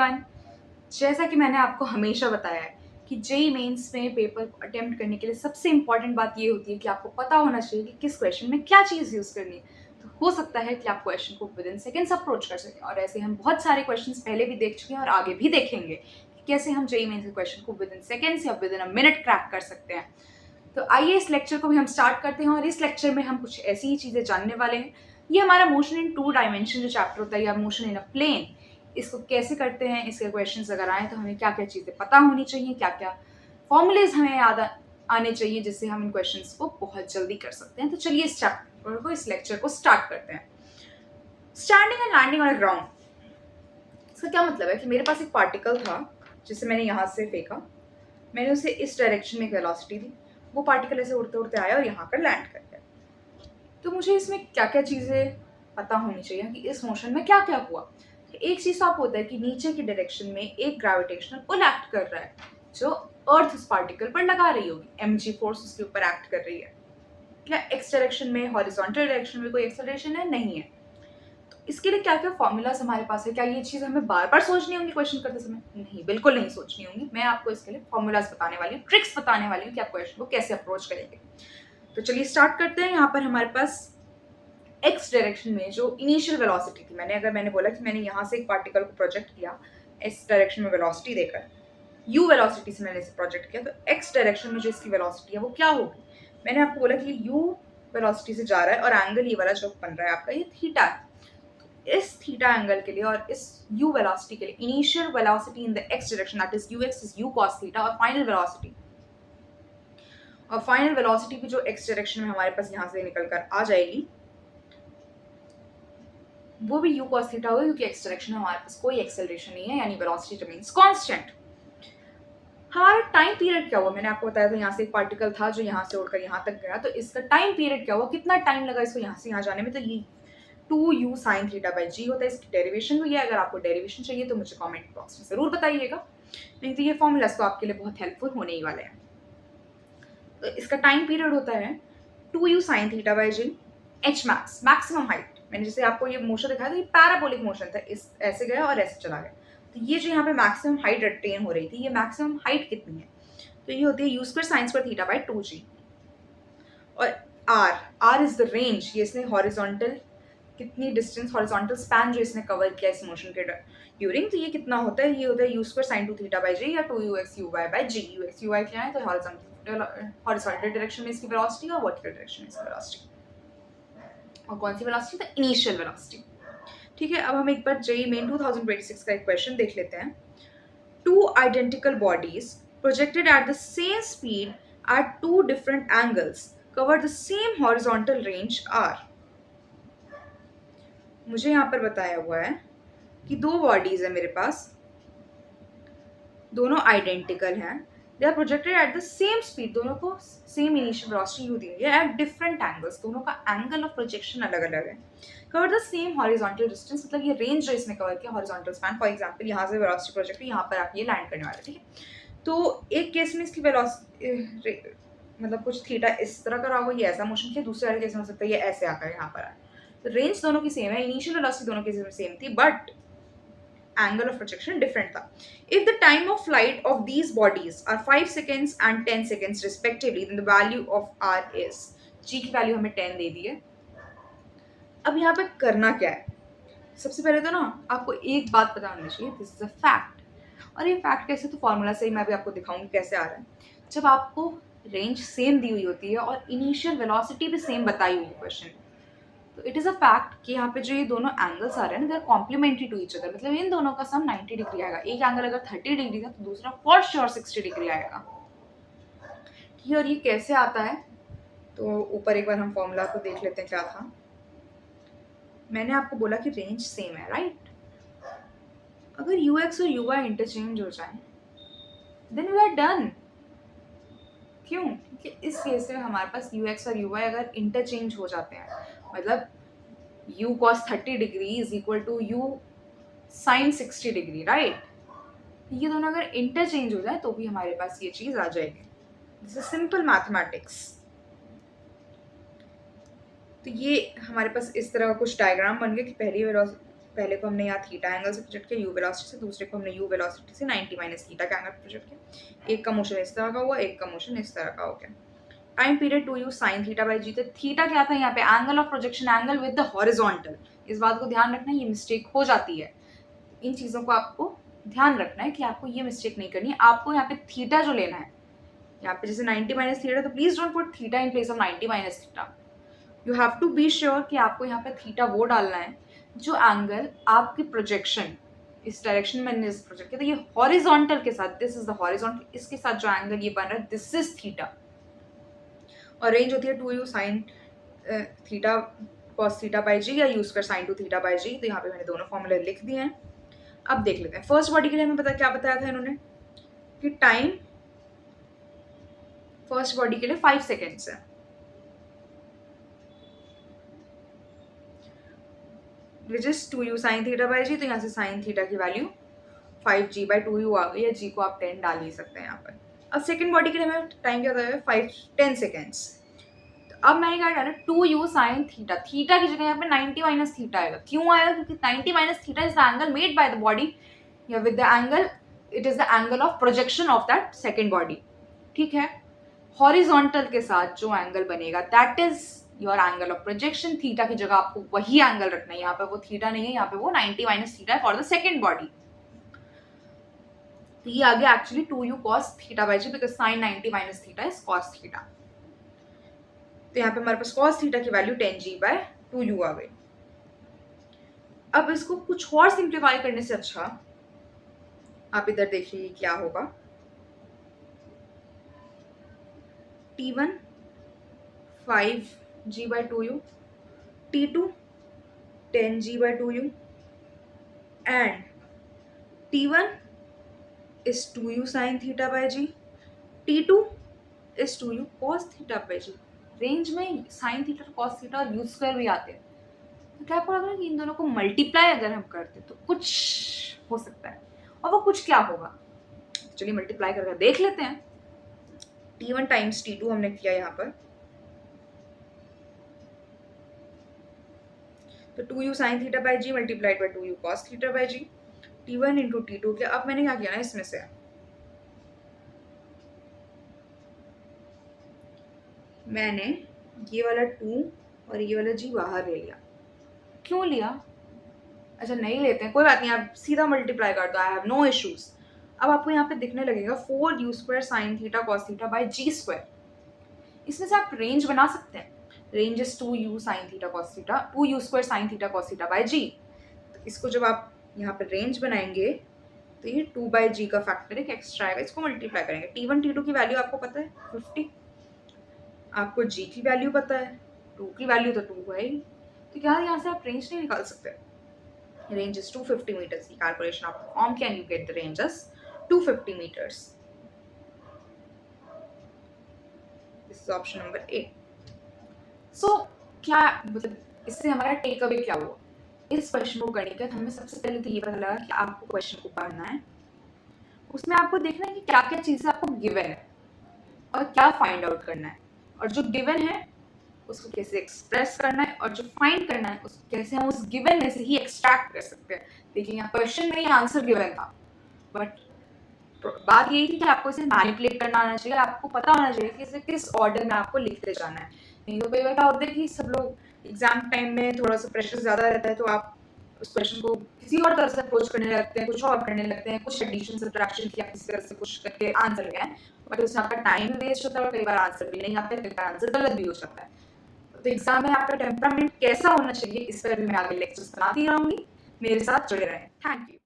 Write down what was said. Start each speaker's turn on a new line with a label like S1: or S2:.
S1: Everyone, जैसा कि मैंने आपको हमेशा बताया है कि जेईई मेंस में पेपर को अटेम्प्ट करने के लिए सबसे इम्पॉर्टेंट बात ये होती है कि आपको पता होना चाहिए कि किस क्वेश्चन में क्या चीज़ यूज़ करनी है। तो हो सकता है कि आप क्वेश्चन को विद इन सेकेंड्स अप्रोच कर सकें, और ऐसे हम बहुत सारे क्वेश्चंस पहले भी देख चुके हैं और आगे भी देखेंगे कि कैसे हम जेईई मेंस के क्वेश्चन को विद इन सेकेंड्स या with in a minute crack कर सकते हैं। तो आइए इस लेक्चर को भी हम स्टार्ट करते हैं, और इस लेक्चर में हम कुछ ऐसी ही चीज़ें जानने वाले हैं। ये हमारा मोशन इन टू डायमेंशन जो चैप्टर होता है, या मोशन इन अ प्लेन, इसको कैसे करते हैं, इसके क्वेश्चंस अगर आए तो हमें क्या क्या चीज़ें पता होनी चाहिए, क्या क्या फॉर्मूलेज हमें याद आने चाहिए, जिससे हम इन क्वेश्चंस को बहुत जल्दी कर सकते हैं। तो चलिए इस चैप्टर को, इस लेक्चर को स्टार्ट करते हैं। Standing and landing on a ground, इसका क्या मतलब है कि मेरे पास एक पार्टिकल था जिसे मैंने यहाँ से फेंका, मैंने उसे इस डायरेक्शन में एक वेलोसिटी दी, वो पार्टिकल ऐसे उड़ते उड़ते आया और यहाँ पर लैंड कर गया। तो मुझे इसमें क्या क्या चीज़ें पता होनी चाहिए कि इस मोशन में क्या क्या हुआ। एक चीज़ तो आपको होता है कि नीचे की डायरेक्शन में एक ग्रेविटेशनल पुल एक्ट कर रहा है, जो अर्थ उस पार्टिकल पर लगा रही होगी, mg फोर्स उसके ऊपर एक्ट कर रही है। क्या एक्स डायरेक्शन में, हॉरिजॉन्टल डायरेक्शन में कोई एक्सेलरेशन है? नहीं है। तो इसके लिए क्या क्या फॉर्मूलाज हमारे पास है? क्या ये चीज़ हमें बार बार सोचनी होंगी क्वेश्चन करते समय? नहीं, बिल्कुल नहीं सोचनी होंगी। मैं आपको इसके लिए फॉर्मूलाज बताने वाली हूँ, ट्रिक्स बताने वाली हूँ कि आप क्वेश्चन को कैसे अप्रोच करेंगे। तो चलिए स्टार्ट करते हैं। यहाँ पर हमारे पास एक्स डायरेक्शन में जो इनिशियल वेलोसिटी थी, मैंने बोला कि मैंने यहाँ से एक पार्टिकल को प्रोजेक्ट किया इस डायरेक्शन में वेलोसिटी देकर, यू वेलोसिटी से मैंने इसे प्रोजेक्ट किया, तो एक्स डायरेक्शन में जो इसकी वेलोसिटी है वो क्या होगी? मैंने आपको बोला कि यू वेलोसिटी से जा रहा है और एंगल ये वाला जो बन रहा है आपका, ये थीटा है। इस थीटा एंगल के लिए और इस u वेलोसिटी के लिए initial velocity in the x direction, that is ux is u cos theta, और फाइनल वेलोसिटी भी जो x डायरेक्शन में हमारे पास यहाँ से निकल कर आ जाएगी, वो भी u cos थीटा होगी, क्योंकि x डायरेक्शन में हमारे पास कोई एक्सेलरेशन नहीं है, यानी वेलोसिटी रिमेन्स कांस्टेंट। हमारा टाइम पीरियड क्या हुआ? मैंने आपको बताया था यहाँ से एक पार्टिकल था जो यहाँ से उड़कर यहाँ तक गया, तो इसका टाइम पीरियड क्या हुआ, कितना टाइम लगा इसको यहाँ से यहाँ जाने में? तो ये 2u sin थीटा बाई जी होता है। इसकी डेरिवेशन हुई है। अगर आपको डेरिवेशन चाहिए तो मुझे कमेंट बॉक्स में ज़रूर बताइएगा, नहीं तो ये फॉर्मूलाज तो आपके लिए बहुत हेल्पफुल होने ही वाले हैं। तो इसका टाइम पीरियड होता है 2u sin theta by g, h max, maximum height. मैंने जैसे आपको ये मोशन दिखाया था, ये पैराबोलिक मोशन था, इस ऐसे गया और ऐसे चला गया। तो ये जो यहाँ पे मैक्सिमम हाइट अटेन हो रही थी, ये मैक्सिमम हाइट कितनी है? तो ये होती है u square sine square theta by 2g। और आर इज द रेंज, ये इसने हॉरिजॉन्टल कितनी डिस्टेंस, हॉरिजॉन्टल स्पैन जो इसने कवर किया इस मोशन के ड्यूरिंग, तो ये कितना होता है? ये होता है u square sine 2 theta by g, या 2ux uy by g. ux uy क्या है? तो हॉरिजॉन्टल डायरेक्शन में इसकी वेलोसिटी और वर्टिकल डायरेक्शन में इसकी वेलोसिटी। और कौन सी वेलोसिटी? तो इनिशियल वेलोसिटी। ठीक है, अब हम एक बार जेईई मेन 2026 का एक क्वेश्चन देख लेते हैं। Two identical bodies projected at the same speed at two different angles cover the same horizontal range are. मुझे यहाँ पर बताया हुआ है कि दो बॉडीज है मेरे पास, दोनों आइडेंटिकल हैं, they are projected at the same speed, दोनों को सेम इनिशियल वेलोसिटी यू दी है एट डिफरेंट एंगल्स, दोनों का एंगल ऑफ प्रोजेक्शन अलग अलग है। Cover the same horizontal distance, मतलब ये रेंज जो इसने कवर किया, हॉरिजॉन्टल स्पैन, फॉर एग्जांपल यहाँ से वेलोसिटी प्रोजेक्ट है, यहाँ पर आप ये लैंड करने वाले, ठीक है। तो एक केस में इसकी वेलोसिटी मतलब कुछ थीटा इस तरह का रहा होगा, ये ऐसा मोशन किया, दूसरे वाले केस में हो सकता है ये ऐसे आकर यहाँ पर आए। तो रेंज दोनों की सेम है, इनिशियल वेलोसिटी दोनों की सेम थी, but angle of projection different था। If the time of flight of these bodies are 5 seconds and 10 seconds respectively, then the value of r is, g की वैल्यू हमें 10 दे दी है। अब यहाँ पे करना क्या है? सबसे पहले तो ना आपको एक बात पता होनी चाहिए, दिस इज अ फैक्ट। और ये फैक्ट कैसे? तो फॉर्मूला से ही मैं भी आपको दिखाऊंगी कैसे आ रहा है। जब आपको रेंज सेम दी हुई होती है और इनिशियल वेलोसिटी भी सेम बताई हुई है क्वेश्चन, तो इट इज़ अ फैक्ट कि यहाँ पे जो ये दोनों एंगल्स आ रहे हैं ना, they are complementary to each other, मतलब इन दोनों का सम 90 डिग्री आएगा। एक एंगल अगर 30 डिग्री था तो दूसरा फॉर श्योर 60 डिग्री आएगा। ठीक है, और ये कैसे आता है? तो ऊपर एक बार हम फॉर्मूला को देख लेते हैं क्या था। मैंने आपको बोला कि रेंज सेम है, राइट? अगर ux और uy इंटरचेंज हो जाए देन वी आर डन। क्यों? क्योंकि इस केस में हमारे पास ux और uy अगर इंटरचेंज हो जाते हैं, मतलब u cos 30 degree is equal to u sin 60 degree, right? ये दोनों अगर इंटरचेंज हो जाए तो भी हमारे पास ये चीज आ जाएगी। This is simple mathematics. तो ये हमारे पास इस तरह का कुछ डायग्राम बन गया कि पहली वेलोसिटी, पहले को हमने यहाँ थीटा एंगल से प्रोजेक्ट किया यू वेलोसिटी से, दूसरे को हमने यू वेलोसिटी से 90 माइनस थीटा का एंगल प्रोजेक्ट किया। एक का मोशन इस तरह का हुआ, एक का मोशन इस तरह का हो गया। Time period 2u sin theta by g. तो थीटा क्या था यहाँ पे, angle of projection, angle with the horizontal. इस बात को ध्यान रखना, ये मिस्टेक हो जाती है। इन चीज़ों को आपको ध्यान रखना है कि आपको ये मिस्टेक नहीं करनी है। आपको यहाँ पे थीटा जो लेना है, यहाँ पे जैसे 90 माइनस थीटा, तो please don't put theta in place of 90 minus theta. You have to be sure कि आपको यहाँ पे थीटा वो डालना है जो एंगल आपकी प्रोजेक्शन इस डायरेक्शन में मैंने प्रोजेक्ट किया, तो ये हॉरिजॉन्टल के साथ, दिस इज द हॉरिजॉन्टल, इसके साथ जो एंगल ये बन रहा है दिस इज थीटा। और रेंज होती है 2u sin theta cos theta by g या u square sin 2 theta by g. तो यहाँ पे मैंने दोनों फॉर्मूले लिख दिए हैं। अब देख लेते हैं फर्स्ट बॉडी के लिए हमें क्या बताया था इन्होंने कि टाइम फर्स्ट बॉडी के लिए 5 सेकेंड्स है, which is 2u sin theta by g. तो यहाँ से sin थीटा की वैल्यू 5g बाई 2u आ गई है, g को आप 10 डाल ही सकते हैं यहाँ पर। अब सेकेंड बॉडी के लिए हमें टाइम क्या बताया है 10 सेकेंड्स। तो अब मैंने क्या डाला 2u sin थीटा, थीटा की जगह यहाँ पे 90 माइनस थीटा आएगा। क्यों आएगा, क्योंकि 90 minus theta is the angle made by the body या with the angle, it is the angle of projection of that second body. ठीक है, हॉरिजॉन्टल के साथ जो एंगल बनेगा that is your angle of projection. Theta की जगह आपको वही एंगल रखना है, यहाँ पे वो थीटा नहीं है, यहाँ पे वो 90 माइनस थीटा है फॉर द सेकेंड बॉडी। तो ये आ गया actually 2u cos theta by g, because sin 90 minus theta is cos theta. तो यहाँ पे हमारे पास cos थीटा की वैल्यू 10g बाय 2u आ गई। अब इसको कुछ और सिंप्लीफाई करने से अच्छा आप इधर देखिए क्या होगा, t1 5g by 2u, t2 10g by 2u and t1 is 2u sin theta by g, t2 is 2u cos theta by g. Range में sin थीटा cos थीटा और u स्क्वायर भी आते हैं। तो क्या आपको लग रहा है कि इन दोनों को मल्टीप्लाई अगर हम करते तो कुछ हो सकता है, और वो कुछ क्या होगा, चलिए मल्टीप्लाई करके देख लेते हैं। t1 टाइम्स t2 हमने किया यहाँ पर, तो 2u sin theta by g multiplied by 2u cos theta by g, t1 into t2 किया। अब मैंने क्या किया ना, इसमें से मैंने ये वाला 2 और ये वाला g बाहर ले लिया। क्यों लिया, अच्छा नहीं लेते हैं, कोई बात नहीं, आप सीधा मल्टीप्लाई कर दो, आई हैव नो इश्यूज। अब आपको यहाँ पे दिखने लगेगा 4u square sine theta cos theta by g square. इसमें से आप रेंज बना सकते हैं, range is 2u sine theta cos theta, 2u square sine theta cos theta by g. तो इसको जब आप यहाँ पे रेंज बनाएंगे तो ये 2 बाई जी का फैक्टर एक एक्स्ट्रा आएगा, इसको मल्टीप्लाई करेंगे। t1 t2 की वैल्यू आपको पता है 50, आपको g की वैल्यू पता है 2 की वैल्यू तो 2 है ही, तो क्या यहाँ से आप रेंज नहीं निकाल सकते। रेंज इज 250 मीटर्स की कैलकुलेशन आप perform can you get the range is 250 metres. This is option number A. सो क्या मतलब इससे हमारा टेक अवे क्या हुआ, इस क्वेश्चन को करने के बाद हमें सबसे पहले तो ये पता लगा कि आपको क्वेश्चन को पढ़ना है, उसमें आपको देखना है कि क्या क्या चीज़ें आपको गिवन है और क्या फाइंड आउट करना है, और जो गिवन है उसको कैसे एक्सप्रेस करना है, और जो फाइंड करना है उसको कैसे हम उस गिवन में से ही एक्सट्रैक्ट कर सकते हैं। देखिए यहाँ क्वेश्चन में ही आंसर गिवन था, बट बात यही थी कि आपको इसे मैनिपुलेट करना आना चाहिए, आपको पता होना चाहिए कि इसे किस ऑर्डर में आपको लिखते जाना है। नहीं तो कई बार क्या होता है कि सब लोग एग्जाम टाइम में थोड़ा सा प्रेशर ज़्यादा रहता है, तो आप उस क्वेश्चन को किसी और तरह से अप्रोच करने लगते हैं, कुछ और करने लगते हैं, कुछ एडिशन सब्ट्रैक्शन किया किसी तरह से कुछ करके आंसर गए, बट उसमें आपका टाइम भी वेस्ट होता है और कई बार आंसर भी नहीं आता है, कई बार आंसर गलत भी हो जाता है। तो एग्जाम में आपका टेम्परामेंट कैसा होना चाहिए इस पर भी मैं आगे लेक्चर्स बनाती रहूंगी, मेरे साथ जुड़े रहें। Thank you.